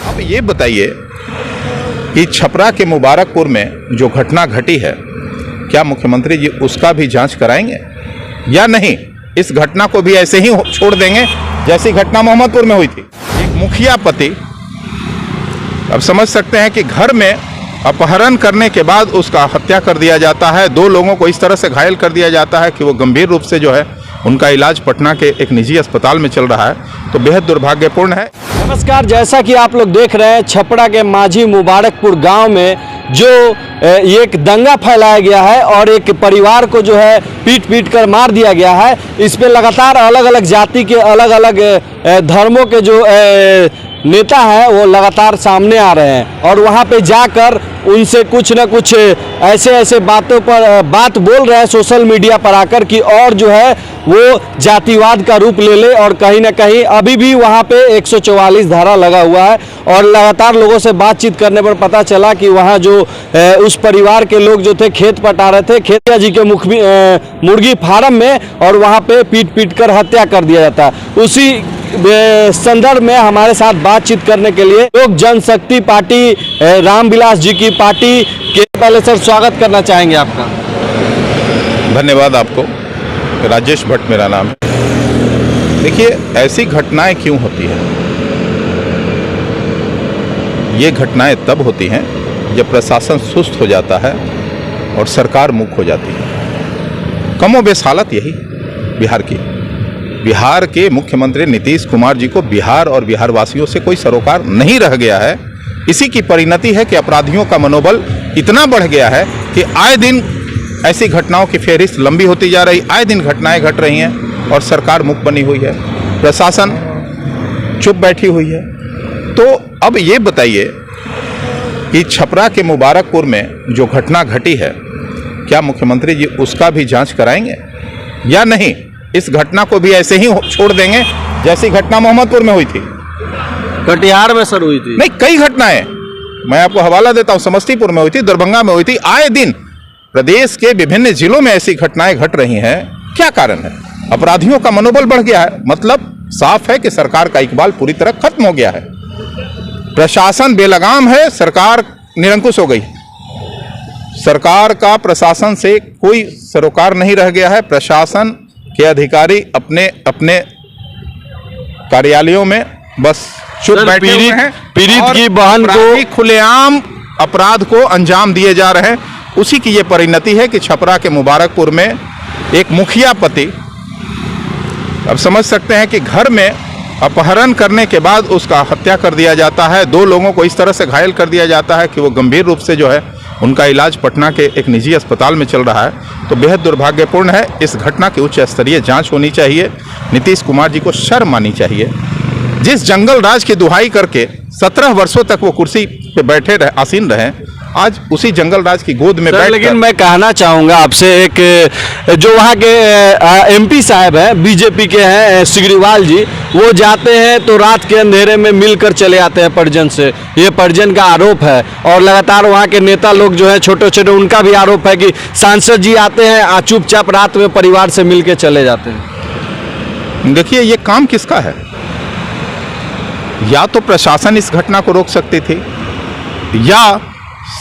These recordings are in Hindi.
अब ये बताइए कि छपरा के मुबारकपुर में जो घटना घटी है, क्या मुख्यमंत्री जी उसका भी जांच कराएंगे या नहीं? इस घटना को भी ऐसे ही छोड़ देंगे जैसी घटना मोहम्मदपुर में हुई थी। एक मुखिया पति, अब समझ सकते हैं कि घर में अपहरण करने के बाद उसका हत्या कर दिया जाता है, 2 लोगों को इस तरह से घायल कर दिया जाता है कि वो गंभीर रूप से जो है उनका इलाज पटना के एक निजी अस्पताल में चल रहा है, तो बेहद दुर्भाग्यपूर्ण है। नमस्कार, जैसा कि आप लोग देख रहे हैं, छपरा के माझी मुबारकपुर गांव में जो एक दंगा फैलाया गया है और एक परिवार को जो है पीट पीट कर मार दिया गया है। इस पे लगातार अलग अलग जाति के अलग अलग धर्मों के जो नेता हैं वो लगातार सामने आ रहे हैं और वहाँ पे जाकर उनसे कुछ न कुछ ऐसे बातों पर बात बोल रहे हैं सोशल मीडिया पर आकर कि और जो है वो जातिवाद का रूप ले ले। और कहीं ना कहीं अभी भी वहाँ पे 144 धारा लगा हुआ है और लगातार लोगों से बातचीत करने पर पता चला कि वहाँ जो उस परिवार के लोग जो थे खेत पटा रहे थे खेतिया जी के मुर्गी फार्म में, और वहाँ पे पीट पीट कर हत्या कर दिया जाता है। उसी संदर्भ में हमारे साथ बातचीत करने के लिए लोक जनशक्ति पार्टी रामविलास जी की पार्टी के पहले सर स्वागत करना चाहेंगे आपका। धन्यवाद आपको। राजेश भट्ट मेरा नाम है। देखिए, ऐसी घटनाएं क्यों होती हैं? ये घटनाएं तब होती हैं जब प्रशासन सुस्त हो जाता है और सरकार मूक हो जाती है। कमोबेश हालत यही बिहार की। बिहार के मुख्यमंत्री नीतीश कुमार जी को बिहार और बिहार वासियों से कोई सरोकार नहीं रह गया है। इसी की परिणति है कि अपराधियों का मनोबल इतना बढ़ गया है कि आए दिन ऐसी घटनाओं की फेहरिस्त लंबी होती जा रही, आए दिन घटनाएं घट रही हैं और सरकार मुक्त बनी हुई है, प्रशासन चुप बैठी हुई है। तो अब ये बताइए कि छपरा के मुबारकपुर में जो घटना घटी है, क्या मुख्यमंत्री जी उसका भी जांच कराएंगे या नहीं? इस घटना को भी ऐसे ही छोड़ देंगे जैसी घटना मोहम्मदपुर में हुई थी, कटिहार में सर हुई थी। नहीं, कई घटनाएं, मैं आपको हवाला देता हूं, समस्तीपुर में हुई थी, दरभंगा में हुई थी। आए दिन प्रदेश के विभिन्न जिलों में ऐसी घटनाएं घट रही हैं। क्या कारण है? अपराधियों का मनोबल बढ़ गया है। मतलब साफ है कि सरकार का इकबाल पूरी तरह खत्म हो गया है। प्रशासन बेलगाम है, सरकार निरंकुश हो गई। सरकार का प्रशासन से कोई सरोकार नहीं रह गया है। प्रशासन के अधिकारी अपने अपने कार्यालयों में बस चुप बैठे हुए हैं। पीड़ित की बहन को खुलेआम अपराध को अंजाम दिए जा रहे हैं। उसी की ये परिणति है कि छपरा के मुबारकपुर में एक मुखिया पति, अब समझ सकते हैं कि घर में अपहरण करने के बाद उसका हत्या कर दिया जाता है, 2 लोगों को इस तरह से घायल कर दिया जाता है कि वो गंभीर रूप से जो है उनका इलाज पटना के एक निजी अस्पताल में चल रहा है, तो बेहद दुर्भाग्यपूर्ण है। इस घटना की उच्च स्तरीय जांच होनी चाहिए। नीतीश कुमार जी को शर्म आनी चाहिए। जिस जंगल राज की दुहाई करके 17 वर्षों तक वो कुर्सी पे बैठे रहे, आसीन रहे, आज उसी जंगल राज की गोद में बैठ। लेकिन मैं कहना चाहूँगा आपसे, एक जो वहाँ के एमपी साहब हैं, बीजेपी के हैं सिग्रीवाल जी, वो जाते हैं तो रात के अंधेरे में मिलकर चले आते हैं परिजन से। ये परिजन का आरोप है और लगातार वहाँ के नेता लोग जो है छोटे छोटे, उनका भी आरोप है कि सांसद जी आते हैं चुपचाप रात में परिवार से मिल के चले जाते हैं। देखिए, ये काम किसका है? या तो प्रशासन इस घटना को रोक सकती थी या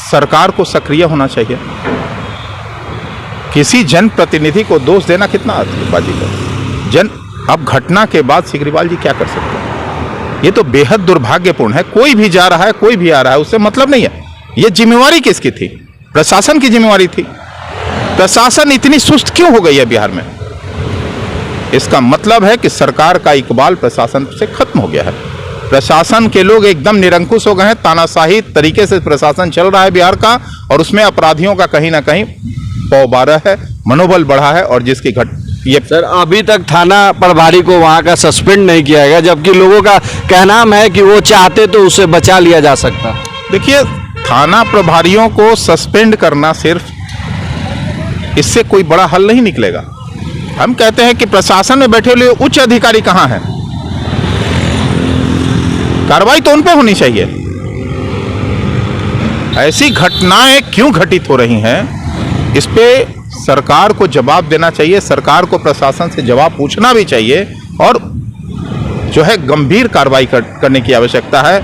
सरकार को सक्रिय होना चाहिए। किसी जनप्रतिनिधि को दोष देना कितना आतिशबाजी है। अब घटना के बाद सिग्रीवाल जी क्या कर सकते हैं? ये तो बेहद दुर्भाग्यपूर्ण है। कोई भी जा रहा है, कोई भी आ रहा है, उससे मतलब नहीं है। ये जिम्मेवारी किसकी थी? प्रशासन की जिम्मेवारी थी। प्रशासन इतनी सुस्त क्यों हो गई है बिहार में? इसका मतलब है कि सरकार का इकबाल प्रशासन से खत्म हो गया है। प्रशासन के लोग एकदम निरंकुश हो गए हैं। तानाशाही तरीके से प्रशासन चल रहा है बिहार का, और उसमें अपराधियों का कहीं ना कहीं पौबारा है, मनोबल बढ़ा है। और जिसकी ये सर, अभी तक थाना प्रभारी को वहां का सस्पेंड नहीं किया गया, जबकि लोगों का कहना है कि वो चाहते तो उसे बचा लिया जा सकता। देखिए, थाना प्रभारियों को सस्पेंड करना सिर्फ, इससे कोई बड़ा हल नहीं निकलेगा। हम कहते हैं कि प्रशासन में बैठे हुए उच्च अधिकारी कहां हैं? कार्रवाई तो उन पे होनी चाहिए। ऐसी घटनाएं क्यों घटित हो रही हैं, इस पे सरकार को जवाब देना चाहिए। सरकार को प्रशासन से जवाब पूछना भी चाहिए और जो है गंभीर कार्रवाई करने की आवश्यकता है।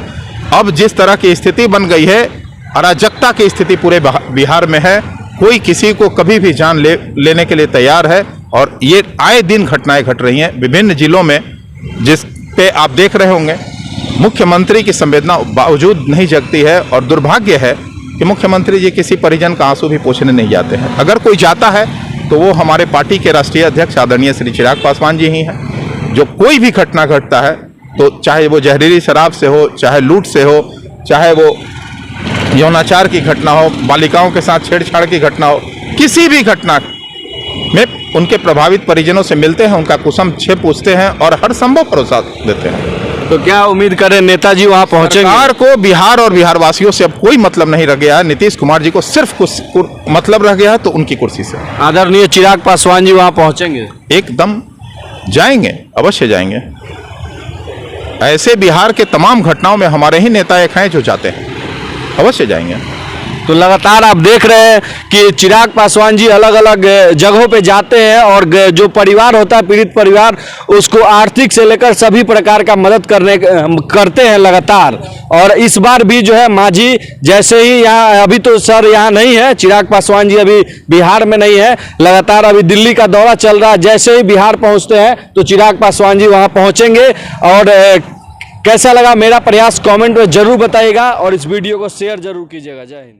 अब जिस तरह की स्थिति बन गई है, अराजकता की स्थिति पूरे बिहार में है, कोई किसी को कभी भी जान लेने के लिए तैयार है और ये आए दिन घटनाएं घट रही हैं विभिन्न जिलों में, जिस पे आप देख रहे होंगे मुख्यमंत्री की संवेदना बावजूद नहीं जगती है। और दुर्भाग्य है कि मुख्यमंत्री जी किसी परिजन का आंसू भी पोंछने नहीं जाते हैं। अगर कोई जाता है तो वो हमारे पार्टी के राष्ट्रीय अध्यक्ष आदरणीय श्री चिराग पासवान जी ही हैं। जो कोई भी घटना घटता है, तो चाहे वो जहरीली शराब से हो, चाहे लूट से हो, चाहे वो यौनाचार की घटना हो, बालिकाओं के साथ छेड़छाड़ की घटना हो, किसी भी घटना में उनके प्रभावित परिजनों से मिलते हैं, उनका कुशल क्षेम पूछते हैं और हर संभव भरोसा देते हैं। तो क्या उम्मीद करें नेताजी वहां पहुंचेंगे? सरकार को बिहार और बिहारवासियों से अब कोई मतलब नहीं रह गया है। नीतीश कुमार जी को सिर्फ कुछ मतलब रह गया है तो उनकी कुर्सी से। आदरणीय चिराग पासवान जी वहां पहुंचेंगे? एकदम जाएंगे, अवश्य जाएंगे। ऐसे बिहार के तमाम घटनाओं में हमारे ही नेता एक हैं जो जाते हैं, अवश्य जाएंगे। तो लगातार आप देख रहे हैं कि चिराग पासवान जी अलग अलग जगहों पे जाते हैं और जो परिवार होता है, पीड़ित परिवार, उसको आर्थिक से लेकर सभी प्रकार का मदद करते हैं लगातार। और इस बार भी जो है मांझी जैसे ही यहाँ, अभी तो सर यहाँ नहीं है, चिराग पासवान जी अभी बिहार में नहीं है, लगातार अभी दिल्ली का दौरा चल रहा है। जैसे ही बिहार पहुँचते हैं तो चिराग पासवान जी वहाँ पहुँचेंगे। और कैसा लगा मेरा प्रयास कमेंट में जरूर बताइएगा और इस वीडियो को शेयर जरूर कीजिएगा। जय हिंद।